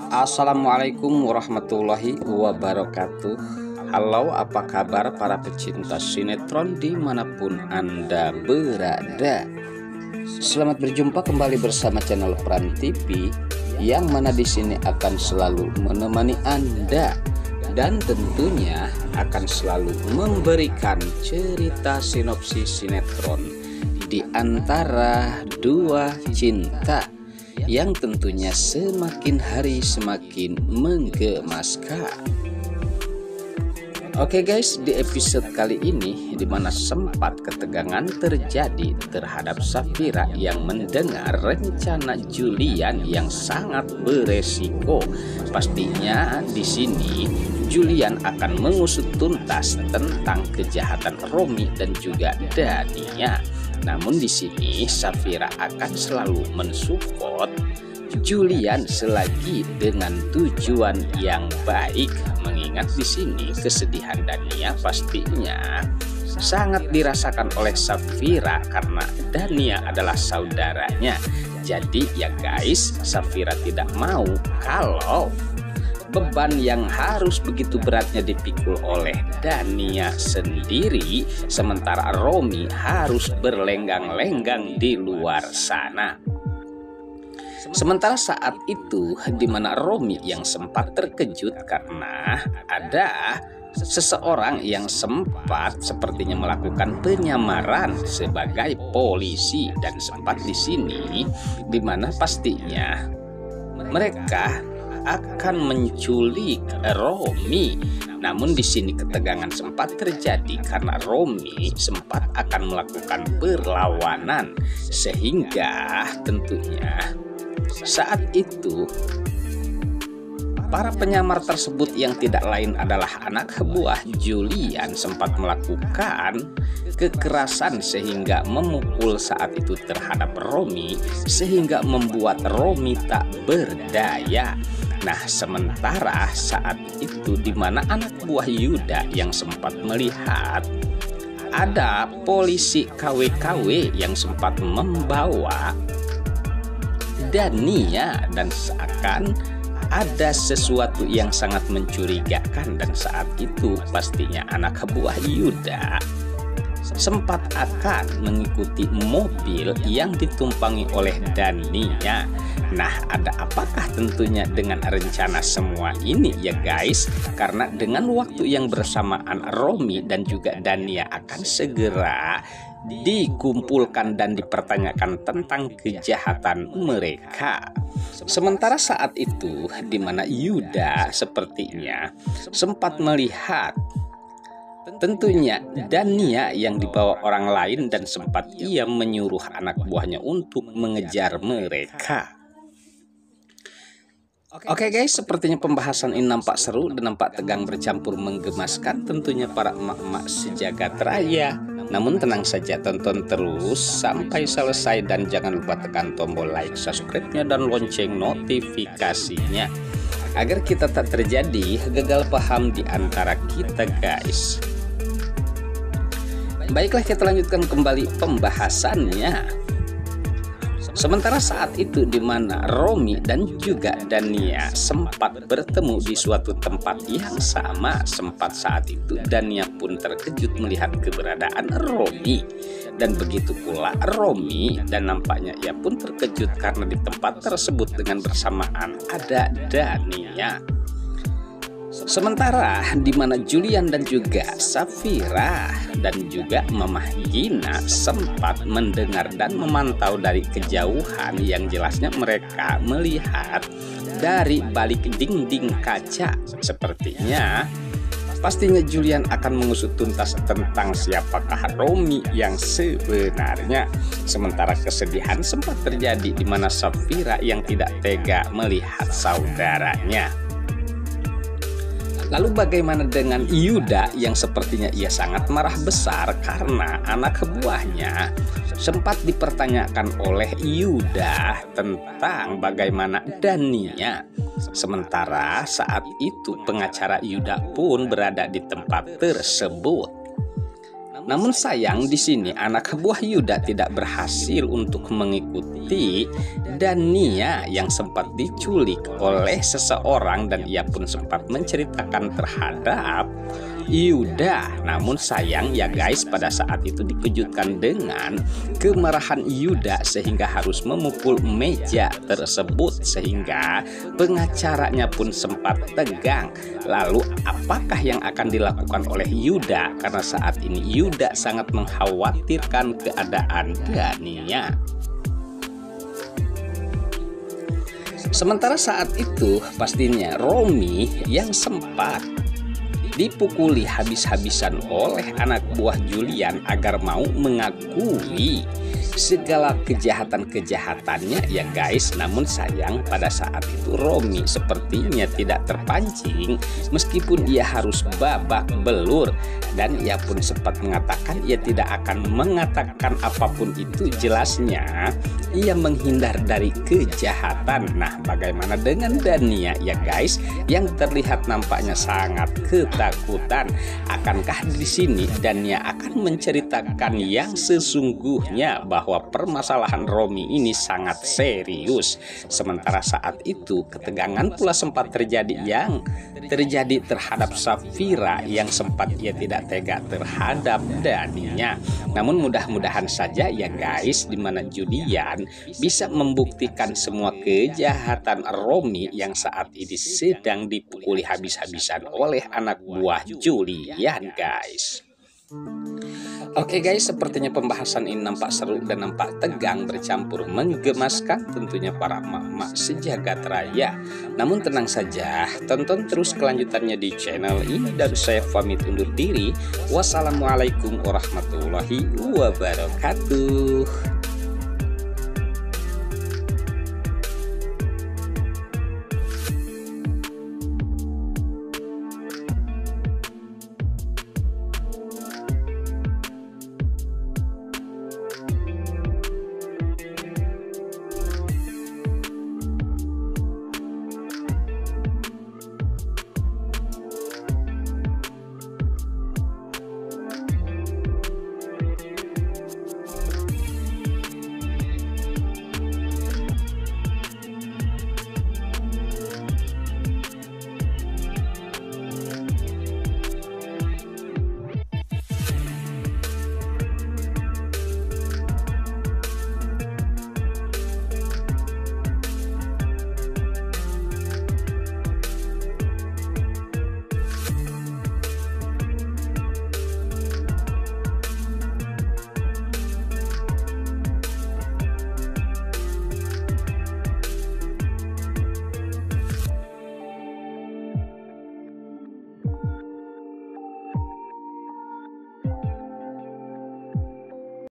Assalamualaikum warahmatullahi wabarakatuh. Halo, apa kabar para pecinta sinetron dimanapun Anda berada. Selamat berjumpa kembali bersama channel Pran TV, yang mana di sini akan selalu menemani Anda dan tentunya akan selalu memberikan cerita sinopsis sinetron di antara dua cinta yang tentunya semakin hari semakin menggemaskan. Oke guys, di episode kali ini dimana sempat ketegangan terjadi terhadap Safira yang mendengar rencana Julian yang sangat beresiko. Pastinya di sini Julian akan mengusut tuntas tentang kejahatan Romi dan juga Dania. Namun di sini Safira akan selalu mensupport Julian selagi dengan tujuan yang baik, mengingat di sini kesedihan Dania pastinya sangat dirasakan oleh Safira karena Dania adalah saudaranya. Jadi ya guys, Safira tidak mau kalau beban yang harus begitu beratnya dipikul oleh Dania sendiri, sementara Romi harus berlenggang-lenggang di luar sana. Sementara saat itu di mana Romi yang sempat terkejut karena ada seseorang yang sempat sepertinya melakukan penyamaran sebagai polisi, dan sempat di sini di mana pastinya mereka akan menculik Romi. Namun di sini ketegangan sempat terjadi karena Romi sempat akan melakukan perlawanan, sehingga tentunya saat itu para penyamar tersebut yang tidak lain adalah anak buah Julian sempat melakukan kekerasan sehingga memukul saat itu terhadap Romi, sehingga membuat Romi tak berdaya. Nah, sementara saat itu di mana anak buah Yuda yang sempat melihat ada polisi KW-KW yang sempat membawa Dania, dan seakan ada sesuatu yang sangat mencurigakan, dan saat itu pastinya anak buah Yuda sempat akan mengikuti mobil yang ditumpangi oleh Dania. Nah, ada apakah tentunya dengan rencana semua ini ya guys? Karena dengan waktu yang bersamaan Romi dan juga Dania akan segera dikumpulkan dan dipertanyakan tentang kejahatan mereka. Sementara saat itu di mana Yuda sepertinya sempat melihat tentunya Dania yang dibawa orang lain, dan sempat ia menyuruh anak buahnya untuk mengejar mereka. Oke guys, sepertinya pembahasan ini nampak seru dan nampak tegang bercampur menggemaskan tentunya para emak-emak sejagat raya. Namun tenang saja, tonton terus sampai selesai dan jangan lupa tekan tombol like, subscribe-nya dan lonceng notifikasinya agar kita tak terjadi gagal paham di antara kita guys. Baiklah, kita lanjutkan kembali pembahasannya. Sementara saat itu di mana Romi dan juga Dania sempat bertemu di suatu tempat yang sama. Sempat saat itu Dania pun terkejut melihat keberadaan Romi, dan begitu pula Romi, dan nampaknya ia pun terkejut karena di tempat tersebut dengan bersamaan ada Dania. Sementara di mana Julian dan juga Safira dan juga Mamah Gina sempat mendengar dan memantau dari kejauhan, yang jelasnya mereka melihat dari balik dinding kaca. Sepertinya pastinya Julian akan mengusut tuntas tentang siapakah Romi yang sebenarnya. Sementara kesedihan sempat terjadi di mana Safira yang tidak tega melihat saudaranya. Lalu bagaimana dengan Yuda yang sepertinya ia sangat marah besar karena anak buahnya sempat dipertanyakan oleh Yuda tentang bagaimana Dania. Sementara saat itu pengacara Yuda pun berada di tempat tersebut. Namun sayang di sini anak buah Yuda tidak berhasil untuk mengikuti Dania yang sempat diculik oleh seseorang, dan ia pun sempat menceritakan terhadap Yuda. Namun sayang ya guys, pada saat itu dikejutkan dengan kemarahan Yuda sehingga harus memukul meja tersebut, sehingga pengacaranya pun sempat tegang. Lalu apakah yang akan dilakukan oleh Yuda, karena saat ini Yuda sangat mengkhawatirkan keadaan Dania. Sementara saat itu pastinya Romi yang sempat dipukuli habis-habisan oleh anak buah Julian agar mau mengakui segala kejahatan-kejahatannya ya guys. Namun sayang pada saat itu Romi sepertinya tidak terpancing, meskipun ia harus babak belur, dan ia pun sempat mengatakan ia tidak akan mengatakan apapun itu. Jelasnya ia menghindar dari kejahatan. Nah, bagaimana dengan Dania ya guys, yang terlihat nampaknya sangat ketakutan? Akankah di sini Dania akan menceritakan yang sesungguhnya bahwa permasalahan Romi ini sangat serius? Sementara saat itu ketegangan pula sempat terjadi terhadap Safira yang sempat ia tidak tega terhadap Dania. Namun mudah-mudahan saja ya guys, dimana Julian bisa membuktikan semua kejahatan Romi yang saat ini sedang dipukuli habis-habisan oleh anak buah Julian guys. Oke guys, sepertinya pembahasan ini nampak seru dan nampak tegang bercampur menggemaskan tentunya para emak-emak sejagat raya. Namun tenang saja, tonton terus kelanjutannya di channel ini, dan saya pamit undur diri. Wassalamualaikum warahmatullahi wabarakatuh.